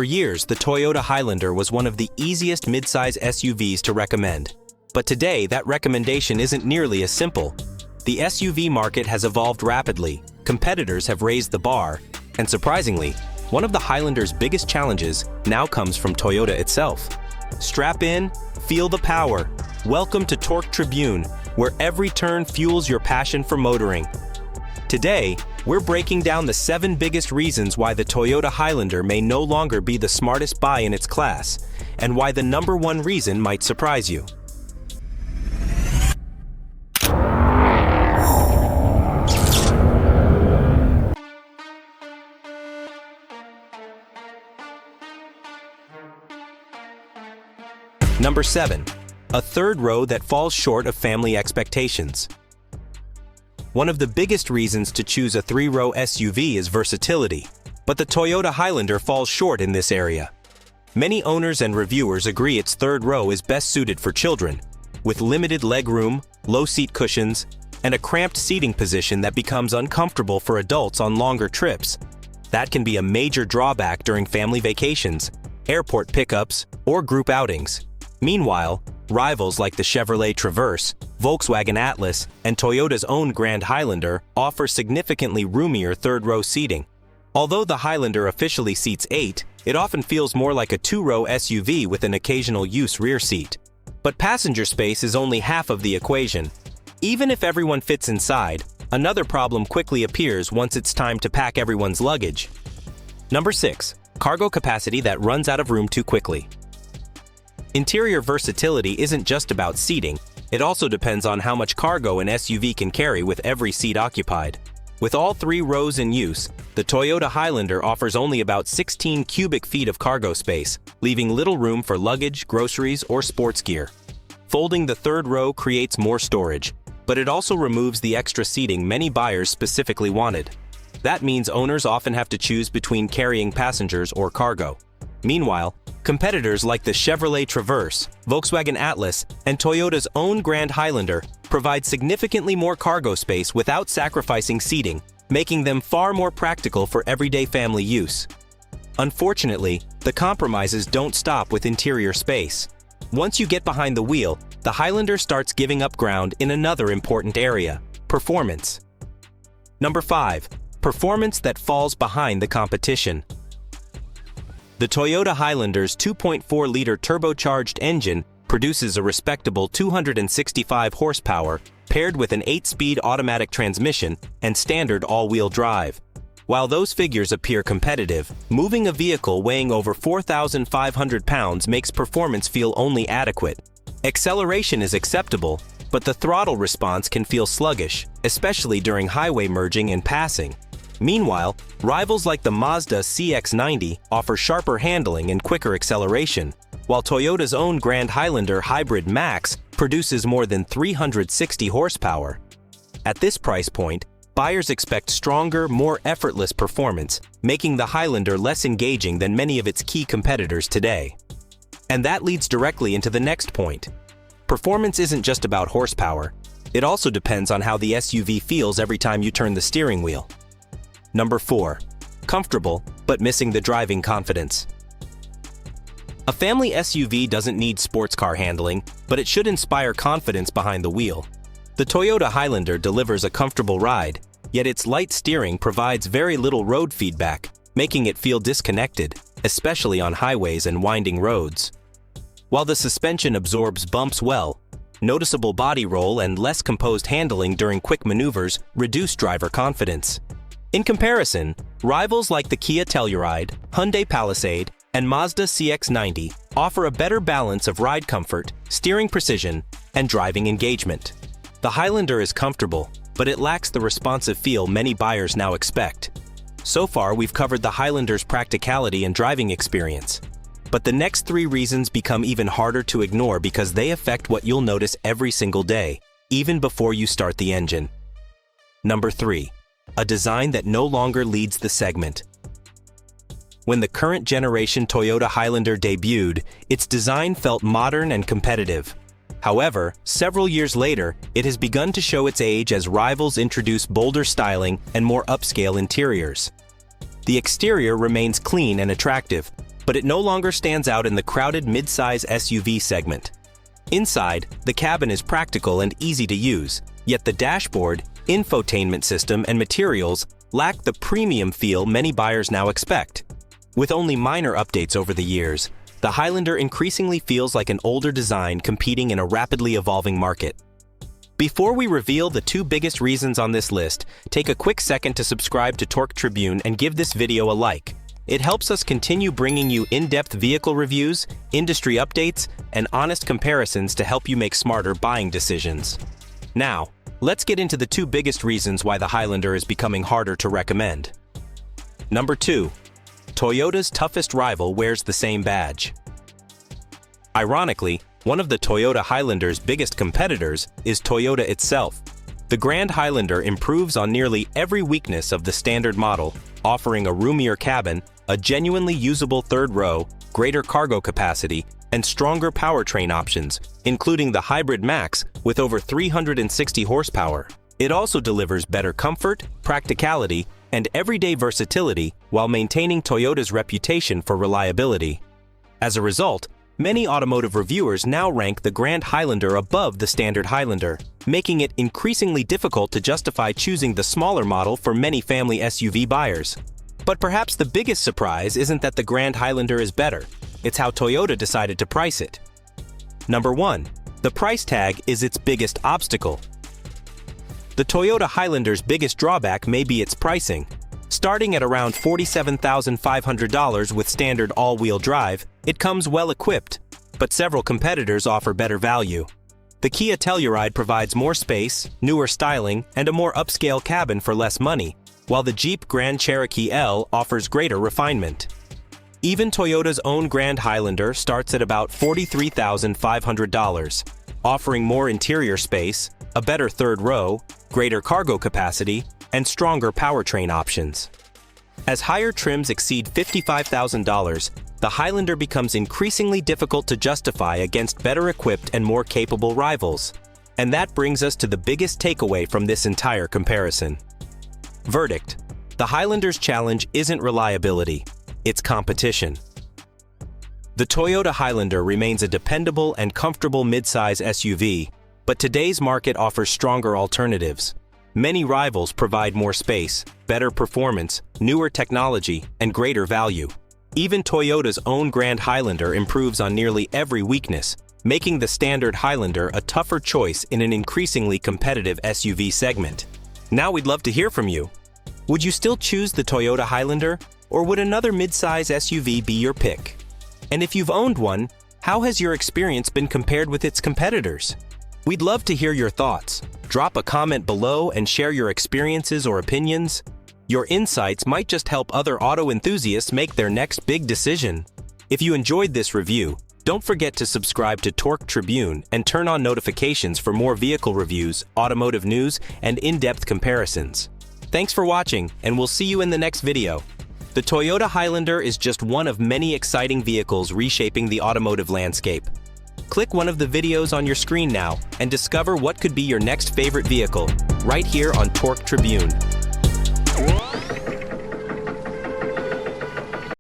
For years, the Toyota Highlander was one of the easiest midsize SUVs to recommend. But today, that recommendation isn't nearly as simple. The SUV market has evolved rapidly, competitors have raised the bar, and surprisingly, one of the Highlander's biggest challenges now comes from Toyota itself. Strap in, feel the power. Welcome to Torque Tribune, where every turn fuels your passion for motoring. Today, we're breaking down the 7 biggest reasons why the Toyota Highlander may no longer be the smartest buy in its class, and why the number 1 reason might surprise you. Number 7. A third row that falls short of family expectations. One of the biggest reasons to choose a 3-row SUV is versatility, but the Toyota Highlander falls short in this area. Many owners and reviewers agree its third row is best suited for children, with limited legroom, low seat cushions, and a cramped seating position that becomes uncomfortable for adults on longer trips. That can be a major drawback during family vacations, airport pickups, or group outings. Meanwhile, rivals like the Chevrolet Traverse, Volkswagen Atlas, and Toyota's own Grand Highlander offer significantly roomier third-row seating. Although the Highlander officially seats 8, it often feels more like a 2-row SUV with an occasional use rear seat. But passenger space is only half of the equation. Even if everyone fits inside, another problem quickly appears once it's time to pack everyone's luggage. Number 6. Cargo capacity that runs out of room too quickly. Interior versatility isn't just about seating, it also depends on how much cargo an SUV can carry with every seat occupied. With all 3 rows in use, the Toyota Highlander offers only about 16 cubic feet of cargo space, leaving little room for luggage, groceries, or sports gear. Folding the third row creates more storage, but it also removes the extra seating many buyers specifically wanted. That means owners often have to choose between carrying passengers or cargo. Meanwhile, competitors like the Chevrolet Traverse, Volkswagen Atlas, and Toyota's own Grand Highlander provide significantly more cargo space without sacrificing seating, making them far more practical for everyday family use. Unfortunately, the compromises don't stop with interior space. Once you get behind the wheel, the Highlander starts giving up ground in another important area: performance. Number 5. Performance that falls behind the competition. The Toyota Highlander's 2.4-liter turbocharged engine produces a respectable 265 horsepower paired with an 8-speed automatic transmission and standard all-wheel drive. While those figures appear competitive, moving a vehicle weighing over 4,500 pounds makes performance feel only adequate. Acceleration is acceptable, but the throttle response can feel sluggish, especially during highway merging and passing. Meanwhile, rivals like the Mazda CX-90 offer sharper handling and quicker acceleration, while Toyota's own Grand Highlander Hybrid Max produces more than 360 horsepower. At this price point, buyers expect stronger, more effortless performance, making the Highlander less engaging than many of its key competitors today. And that leads directly into the next point. Performance isn't just about horsepower. It also depends on how the SUV feels every time you turn the steering wheel. Number 4. Comfortable, but missing the driving confidence. A family SUV doesn't need sports car handling, but it should inspire confidence behind the wheel. The Toyota Highlander delivers a comfortable ride, yet its light steering provides very little road feedback, making it feel disconnected, especially on highways and winding roads. While the suspension absorbs bumps well, noticeable body roll and less composed handling during quick maneuvers reduce driver confidence. In comparison, rivals like the Kia Telluride, Hyundai Palisade, and Mazda CX-90 offer a better balance of ride comfort, steering precision, and driving engagement. The Highlander is comfortable, but it lacks the responsive feel many buyers now expect. So far, we've covered the Highlander's practicality and driving experience. But the next 3 reasons become even harder to ignore because they affect what you'll notice every single day, even before you start the engine. Number 3. A design that no longer leads the segment. When the current generation Toyota Highlander debuted, its design felt modern and competitive. However, several years later, it has begun to show its age as rivals introduce bolder styling and more upscale interiors. The exterior remains clean and attractive, but it no longer stands out in the crowded midsize SUV segment. Inside, the cabin is practical and easy to use, yet the dashboard, infotainment system, and materials lack the premium feel many buyers now expect. With only minor updates over the years, the Highlander increasingly feels like an older design competing in a rapidly evolving market. Before we reveal the two biggest reasons on this list, take a quick second to subscribe to Torque Tribune and give this video a like. It helps us continue bringing you in-depth vehicle reviews, industry updates, and honest comparisons to help you make smarter buying decisions. Now, let's get into the two biggest reasons why the Highlander is becoming harder to recommend. Number 2. Toyota's toughest rival wears the same badge. Ironically, one of the Toyota Highlander's biggest competitors is Toyota itself. The Grand Highlander improves on nearly every weakness of the standard model, offering a roomier cabin, a genuinely usable third row, greater cargo capacity, and stronger powertrain options, including the Hybrid Max with over 360 horsepower. It also delivers better comfort, practicality, and everyday versatility while maintaining Toyota's reputation for reliability. As a result, many automotive reviewers now rank the Grand Highlander above the standard Highlander, making it increasingly difficult to justify choosing the smaller model for many family SUV buyers. But perhaps the biggest surprise isn't that the Grand Highlander is better, it's how Toyota decided to price it. Number 1. The price tag is its biggest obstacle. The Toyota Highlander's biggest drawback may be its pricing. Starting at around $47,500 with standard all-wheel drive, it comes well-equipped, but several competitors offer better value. The Kia Telluride provides more space, newer styling, and a more upscale cabin for less money, while the Jeep Grand Cherokee L offers greater refinement. Even Toyota's own Grand Highlander starts at about $43,500, offering more interior space, a better third row, greater cargo capacity, and stronger powertrain options. As higher trims exceed $55,000, the Highlander becomes increasingly difficult to justify against better-equipped and more capable rivals. And that brings us to the biggest takeaway from this entire comparison. Verdict: the Highlander's challenge isn't reliability, it's competition. The Toyota Highlander remains a dependable and comfortable midsize SUV, but today's market offers stronger alternatives. Many rivals provide more space, better performance, newer technology, and greater value. Even Toyota's own Grand Highlander improves on nearly every weakness, making the standard Highlander a tougher choice in an increasingly competitive SUV segment. Now we'd love to hear from you. Would you still choose the Toyota Highlander, or would another midsize SUV be your pick? And if you've owned one, how has your experience been compared with its competitors? We'd love to hear your thoughts. Drop a comment below and share your experiences or opinions. Your insights might just help other auto enthusiasts make their next big decision. If you enjoyed this review, don't forget to subscribe to Torque Tribune and turn on notifications for more vehicle reviews, automotive news, and in-depth comparisons. Thanks for watching, and we'll see you in the next video. The Toyota Highlander is just one of many exciting vehicles reshaping the automotive landscape. Click one of the videos on your screen now and discover what could be your next favorite vehicle, right here on Torque Tribune.